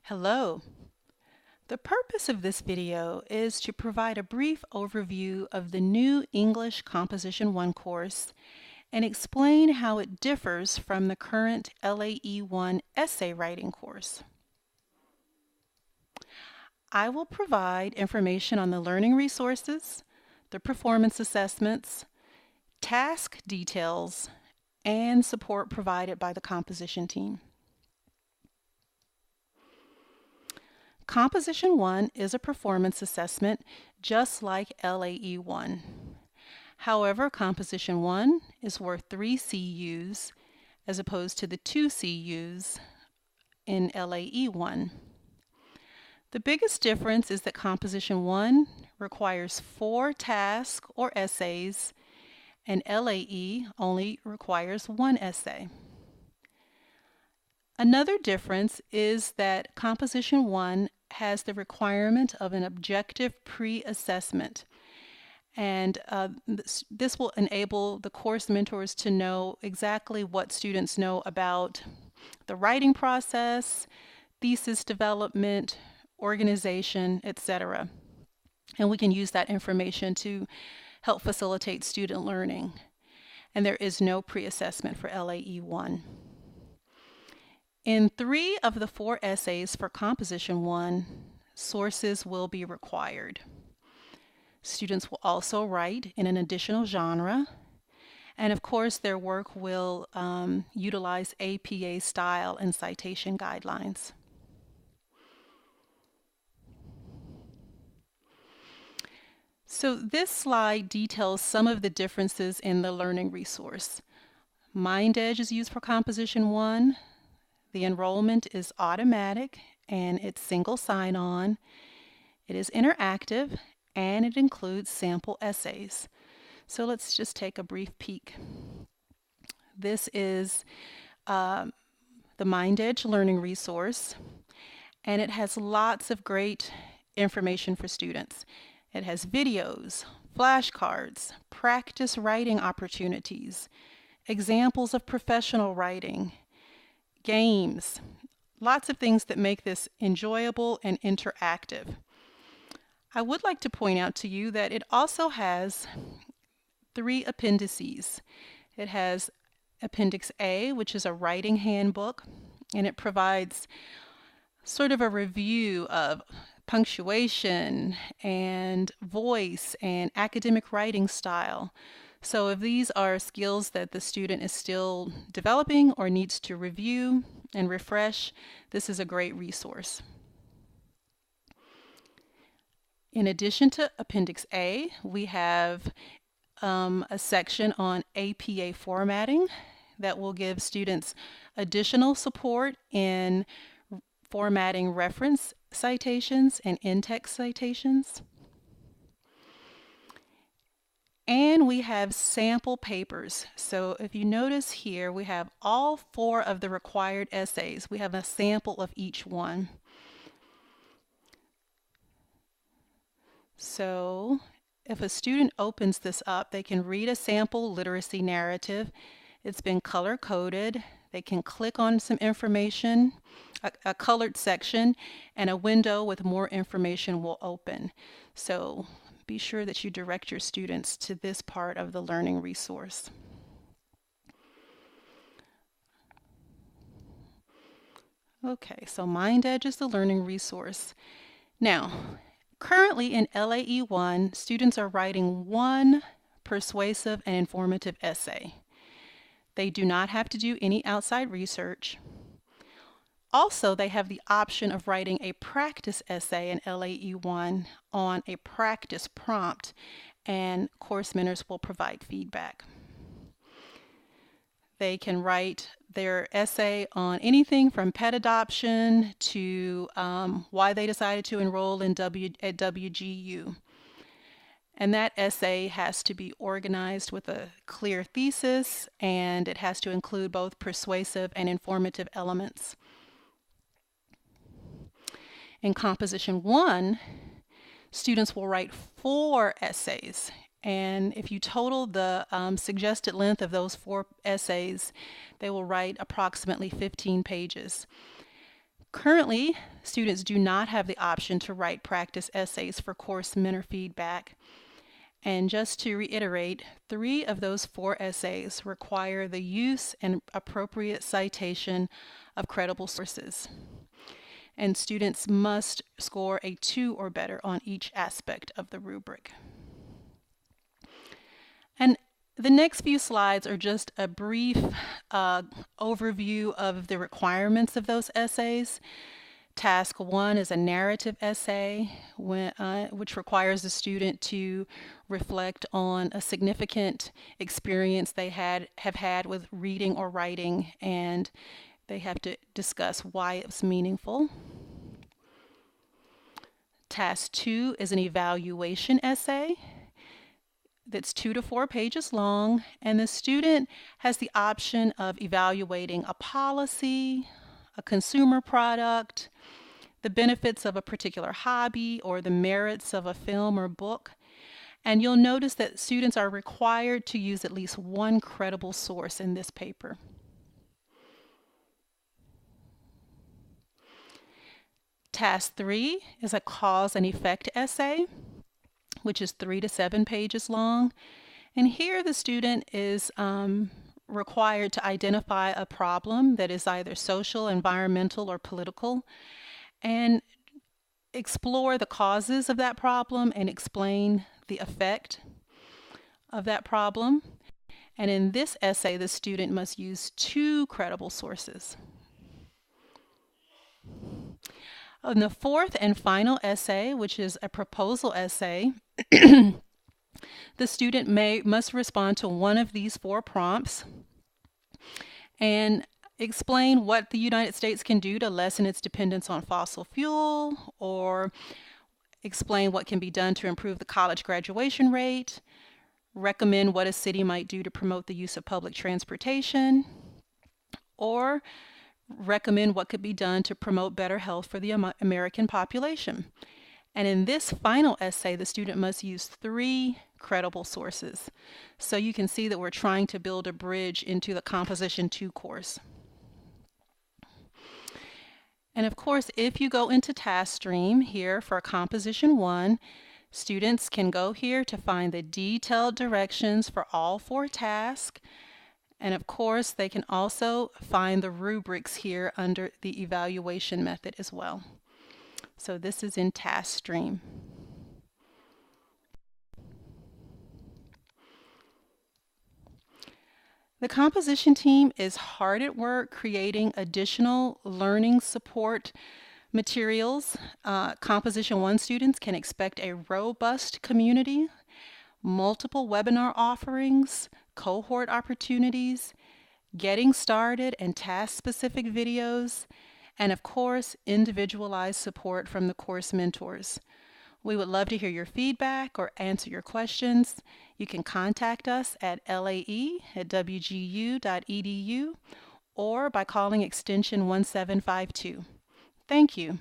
Hello. The purpose of this video is to provide a brief overview of the new English Composition 1 course and explain how it differs from the current LAE 1 essay writing course. I will provide information on the learning resources, the performance assessments, task details, and support provided by the composition team. Composition 1 is a performance assessment just like LAE 1. However, Composition 1 is worth 3 CUs as opposed to the 2 CUs in LAE 1. The biggest difference is that Composition 1 requires 4 tasks or essays and LAE only requires 1 essay. Another difference is that Composition 1 has the requirement of an objective pre-assessment, and this will enable the course mentors to know exactly what students know about the writing process, thesis development, organization, etc. And we can use that information to help facilitate student learning. And there is no pre-assessment for LAE 1. In 3 of the 4 essays for Composition 1, sources will be required. Students will also write in an additional genre, and of course their work will utilize APA style and citation guidelines. So this slide details some of the differences in the learning resource. MindEdge is used for Composition 1. The enrollment is automatic and it's single sign-on. It is interactive and it includes sample essays. So let's just take a brief peek. This is the MindEdge learning resource, and it has lots of great information for students. It has videos, flashcards, practice writing opportunities, examples of professional writing, games, lots of things that make this enjoyable and interactive. I would like to point out to you that it also has 3 appendices. It has Appendix A, which is a writing handbook, and it provides sort of a review of punctuation and voice and academic writing style. So if these are skills that the student is still developing or needs to review and refresh, this is a great resource. In addition to Appendix A, we have a section on APA formatting that will give students additional support in formatting reference citations and in-text citations. And we have sample papers. So if you notice here, we have all 4 of the required essays. We have a sample of each one. So if a student opens this up, they can read a sample literacy narrative. It's been color-coded. They can click on some information, a colored section, and a window with more information will open. So be sure that you direct your students to this part of the learning resource. Okay, so MindEdge is the learning resource. Now, currently in LAE 1, students are writing 1 persuasive and informative essay. They do not have to do any outside research. Also, they have the option of writing a practice essay in LAE 1 on a practice prompt, and course mentors will provide feedback. They can write their essay on anything from pet adoption to why they decided to enroll at WGU. And that essay has to be organized with a clear thesis, and it has to include both persuasive and informative elements. In Composition 1, students will write 4 essays, and if you total the suggested length of those 4 essays, they will write approximately 15 pages. Currently, students do not have the option to write practice essays for course mentor feedback. And just to reiterate, 3 of those 4 essays require the use and appropriate citation of credible sources. And students must score a 2 or better on each aspect of the rubric. And the next few slides are just a brief overview of the requirements of those essays. Task 1 is a narrative essay, which requires the student to reflect on a significant experience they have had with reading or writing, and they have to discuss why it's meaningful. Task 2 is an evaluation essay that's 2 to 4 pages long, and the student has the option of evaluating a policy, a consumer product, the benefits of a particular hobby, or the merits of a film or book. And you'll notice that students are required to use at least 1 credible source in this paper. Task 3 is a cause and effect essay, which is 3 to 7 pages long. And here the student is required to identify a problem that is either social, environmental, or political, and explore the causes of that problem and explain the effect of that problem. And in this essay, the student must use 2 credible sources. In the 4th and final essay, which is a proposal essay, the student must respond to one of these 4 prompts and explain what the United States can do to lessen its dependence on fossil fuel, or explain what can be done to improve the college graduation rate, recommend what a city might do to promote the use of public transportation, or recommend what could be done to promote better health for the American population. And in this final essay, the student must use 3 credible sources. So you can see that we're trying to build a bridge into the Composition 2 course. And of course, if you go into TaskStream here for Composition 1, students can go here to find the detailed directions for all 4 tasks. And of course, they can also find the rubrics here under the evaluation method as well. So this is in TaskStream. The composition team is hard at work creating additional learning support materials. Composition 1 students can expect a robust community, multiple webinar offerings, cohort opportunities, getting started and task-specific videos, and of course, individualized support from the course mentors. We would love to hear your feedback or answer your questions. You can contact us at lae@wgu.edu or by calling extension 1752. Thank you.